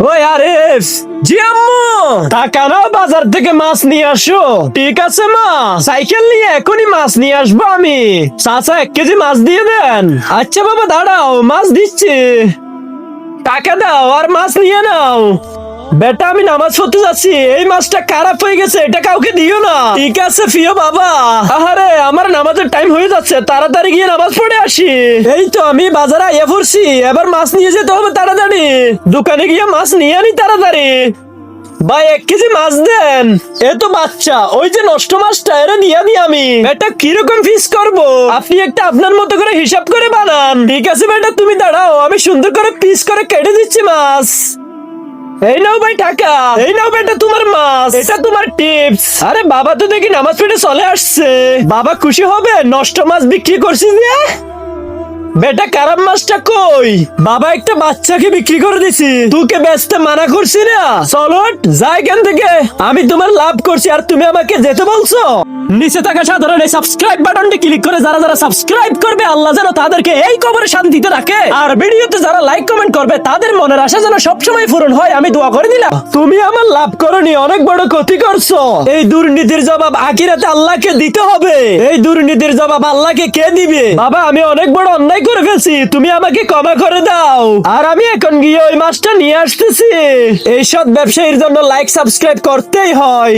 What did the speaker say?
ওই আরিফ, জি আম্মু, টাকা নাও, বাজার থেকে মাছ নিয়ে আসো। ঠিক আছে মা, সাইকেল নিয়ে এখনই মাছ নিয়ে আসবো আমি। চাচা 1 কেজি মাছ দিয়ে দেন। আচ্ছা বাবা দাঁড়াও, মাছ দিচ্ছি। টাকা দাও আর মাছ নিয়ে নাও। বেটা আমি নামাজ পড়তে যাচ্ছি, এই মাছটা খারাপ হয়ে গেছে, এটা কাউকে দিও না। ঠিক আছে প্রিয় বাবা। আহারে আমার নামাজের টাইম হয়ে যাচ্ছে, তাড়াতাড়ি গিয়ে নামাজ পড়ে আসি। এই তো আমি বাজারে আইয়া পড়ছি, এবার মাছ নিয়ে যেতে হবে তাড়াতাড়ি। দোকানে গিয়ে মাছ নিয়ে আনি তাড়াতাড়ি। ভাই 1 কেজি মাছ দেন। এ তো বাচ্চা, ওই যে নষ্ট মাছটা এরা নিয়ে আনি আমি। এটা কিরকম পিস করব? আপনি একটা আপনার মতো করে হিসাব করে বানান। ঠিক আছে বেটা তুমি দাঁড়াও, আমি সুন্দর করে পিস করে কেটে দিচ্ছি মাছ। এই নাও ভাই টাকা, এই নাও বেটা তোমার মাছ, এটা তোমার টিপস। আরে বাবা তো দেখি নামাজ পড়ে চলে আসছে, বাবা খুশি হবে নষ্ট মাছ বিক্রি করছি যে। বেটা খারাপ মাছটা কই? বাবা একটা বাচ্চাকে বিক্রি করে দিছি, তোকে বেচতে মানা করছি না। চলো যা এখান থেকে, আমি তোমার লাভ করছি আর তুমি আমাকে যেতে বলছো। নিচে থাকা সাধারণ এই সাবস্ক্রাইব বাটনটি ক্লিক করে যারা যারা সাবস্ক্রাইব করবে আল্লাহ যেন তাদেরকে এই কবরে শান্তিতে রাখে। আর ভিডিওতে যারা লাইক কমেন্ট করবে তাদের মনের আশা যেন সবসময় পূরণ হয়, আমি দোয়া করে দিলাম। তুমি আমার লাভ করনি, অনেক বড় ক্ষতি করছো। এই দুর্নীতির জবাব আখিরাতে আল্লাহকে দিতে হবে। এই দুর্নীতির জবাব আল্লাহকে কে দিবে? বাবা আমি অনেক বড় অন্যায় করে ফেলছি, তুমি আমাকে ক্ষমা করে দাও। আর আমি এখন গিয়ে ওই মাছটা নিয়ে আসতেছি। এই সব ব্যবসায়ীর জন্য লাইক সাবস্ক্রাইব করতেই হয়।